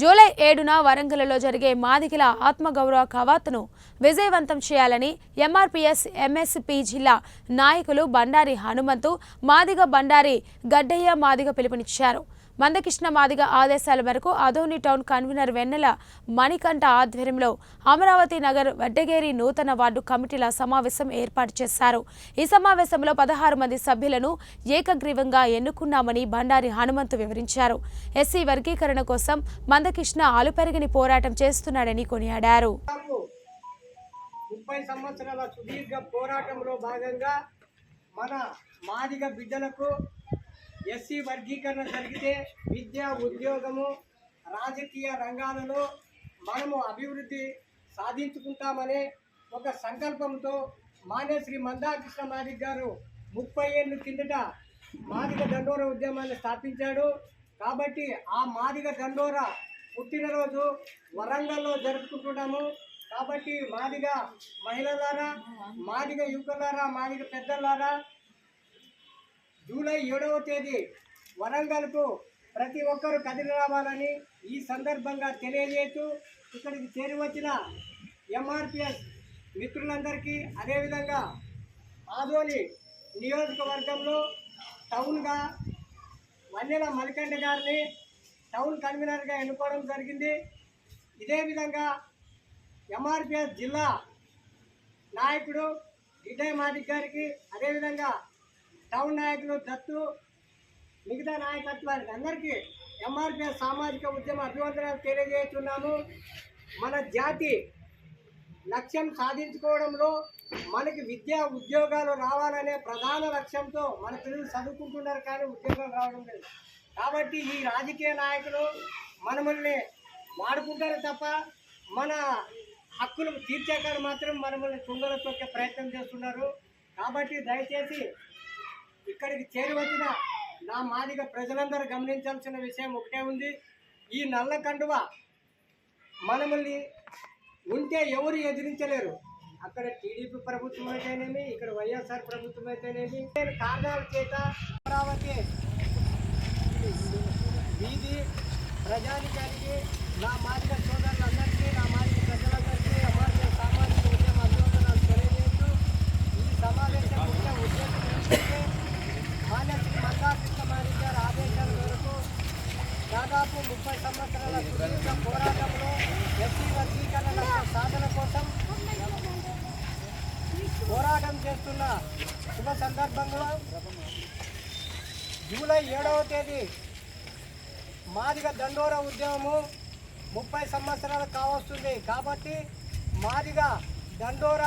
July 7న వరంగల్లో జరిగే మాదిగల ఆత్మగౌరవ కవాతును విజయవంతం చేయాలని ఎంఆర్పీఎస్ ఎంఎస్పీ జిల్లా నాయకులు బండారి హనుమంతు, మాదిగ బండారి గడ్డయ్య మాదిగ పిలుపునిచ్చారు. మందకృష్ణ మాదిగ ఆదేశాల మేరకు అదోని టౌన్ కన్వీనర్ వెన్నెల మణికంఠ ఆధ్వర్యంలో అమరావతి నగర్ వడ్డగేరి నూతన వార్డు కమిటీల సమావేశం ఏర్పాటు చేశారు. ఈ సమావేశంలో 16 మంది సభ్యులను ఏకగ్రీవంగా ఎన్నుకున్నామని బండారి హనుమంతు వివరించారు. ఎస్సీ వర్గీకరణ కోసం మందకృష్ణ ఆలుపెరగని పోరాటం చేస్తున్నాడని కొనియాడారు. 30 సంవత్సరాల సుదీర్ఘ పోరాటంలో భాగంగా మన మాదిగ బిడ్డలకు ఎస్సీ వర్గీకరణ జరిగితే విద్య, ఉద్యోగము, రాజకీయ రంగాలలో మనము అభివృద్ధి సాధించుకుంటామనే ఒక సంకల్పంతో మాన్యశ్రీ మందాకృష్ణ మాదిగ గారు 30 ఏళ్ళ కిందట మాదిగ దండోర ఉద్యమాన్ని స్థాపించాడు. కాబట్టి ఆ మాదిగ దండోర పుట్టినరోజు వరంగల్లో జరుపుకుంటున్నాము. కాబట్టి మాదిగ మహిళలారా, మాదిగ యువకులారా, మాదిగ పెద్దలారా, జూలై 7వ తేదీ వరంగల్కు ప్రతి ఒక్కరూ కదిలి రావాలని ఈ సందర్భంగా తెలియజేస్తూ ఇక్కడికి చేరి వచ్చిన ఎంఆర్పిఎస్ మిత్రులందరికీ, అదేవిధంగా ఆదోని నియోజకవర్గంలో టౌన్గా వెన్నెల మణికంఠ గారిని టౌన్ కన్వీనర్గా ఎన్నుకోవడం జరిగింది. ఇదే విధంగా ఎంఆర్పిఎస్ జిల్లా నాయకుడు గడ్డయ్య మాదిగ గారికి, అదేవిధంగా టౌన్ నాయకులు దత్తు, మిగతా నాయకత్వానికి అందరికీ ఎంఆర్పిఎస్ సామాజిక ఉద్యమ అభివందనాలు తెలియజేస్తున్నాము. మన జాతి లక్ష్యం సాధించుకోవడంలో మనకి విద్యా ఉద్యోగాలు రావాలనే ప్రధాన లక్ష్యంతో మన పిల్లలు చదువుకుంటున్నారు, కానీ ఉద్యోగాలు రావడం లేదు. కాబట్టి ఈ రాజకీయ నాయకులు మనల్ని వాడుకుంటారు తప్ప మన హక్కులు తీర్చేకారు మాత్రం మనల్ని తుంగలో తొక్కే ప్రయత్నం చేస్తున్నారు. కాబట్టి దయచేసి ఇక్కడికి చేరి వచ్చిన నా మాదిగ ప్రజలందరూ గమనించాల్సిన విషయం ఒకటే ఉంది. ఈ నల్ల కండువ మనల్ని ఉంటే ఎవరు ఎదిరించలేరు. అక్కడ టీడీపీ ప్రభుత్వం అయితేనేమి, ఇక్కడ వైఎస్ఆర్ ప్రభుత్వం అయితేనేమి, కారణాల చేత అమరావతి వీధి ప్రజానికానికి, నా మాదిగ సోదరులందరికీ, నా మాదిగ ప్రజలందరికీ ఎంఆర్పిఎస్ సామాజిక ఉద్యమ అభివందనాలు తెలియజేస్తూ ఈ సమావేశం ముఖ్య ఉద్దేశం ఏంటంటే మాన్యశ్రీ మందాకృష్ణ మాదిగ గారి ఆదేశాల మేరకు దాదాపు 30 సంవత్సరాల సుదీర్ఘ పోరాటంలో ఎస్సీ వర్గీకరణ సాధన కోసం పోరాటం చేస్తున్న శుభ సందర్భంలో జూలై 7వ తేదీ మాదిగ దండోర ఉద్యమము 30 సంవత్సరాలు కావస్తుంది. కాబట్టి మాదిగ దండోర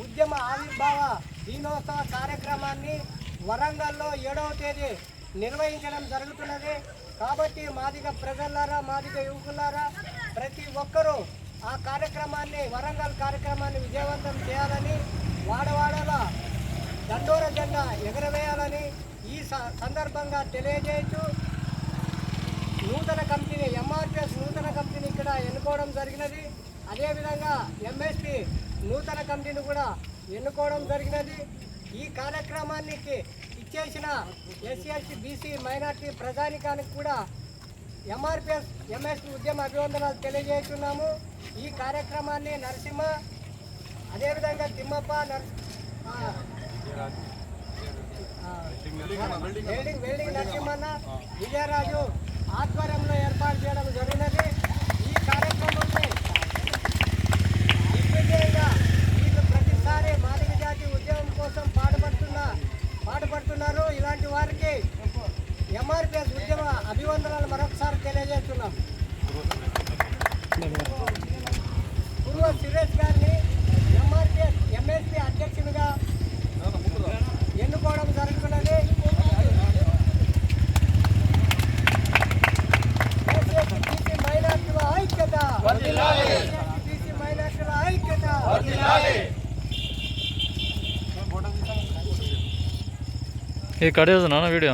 ఉద్యమ ఆవిర్భావ దినోత్సవ కార్యక్రమాన్ని వరంగల్లో 7వ తేదీ నిర్వహించడం జరుగుతున్నది. కాబట్టి మాదిగ ప్రజలారా, మాదిగ యువకులారా, ప్రతి ఒక్కరూ ఆ కార్యక్రమాన్ని, వరంగల్ కార్యక్రమాన్ని విజయవంతం చేయాలని, వాడవాడల దండోర జెండా ఎగరవేయాలని ఈ సందర్భంగా తెలియజేస్తూ నూతన కమిటీని, ఎంఆర్పిఎస్ నూతన కమిటీని ఇక్కడ ఎన్నుకోవడం జరిగినది. అదేవిధంగా ఎంఎస్పీ నూతన కమిటీని కూడా ఎన్నుకోవడం జరిగినది. ఈ కార్యక్రమానికి ఇచ్చేసిన ఎస్సీ, ఎస్టీ, బీసీ, మైనార్టీ ప్రజానికానికి కూడా ఎంఆర్పిఎస్ ఎంఎస్పీ ఉద్యమ అభివందనాలు తెలియజేస్తున్నాము. ఈ కార్యక్రమాన్ని నరసింహ, అదేవిధంగా తిమ్మప్ప, వెల్డింగ్ నరసింహన్న, విజయరాజు ఆధ్వర్యంలో ఏర్పాటు చేయడం జరిగినది. ఈ కార్యక్రమాన్ని దిగ్విజయంగా వీళ్ళు ప్రతిసారి మాదిగ జాతి ఉద్యమం కోసం పాటుపడుతున్నారు. ఇలాంటి వారికి ఎంఆర్పిఎస్ ఉద్యమ అభివందనాలు మరొకసారి తెలియజేస్తున్నాం. పూర్వ సురేష్ గారిని ఎంఆర్పిఎస్ ఎంఎస్పీ అధ్యక్షునిగా ఎన్నుకోవడం జరుగుతున్నది. మైనార్టీల ఐక్యత, మైనార్టీల ఐక్యత. ये कड़े ना वीडियो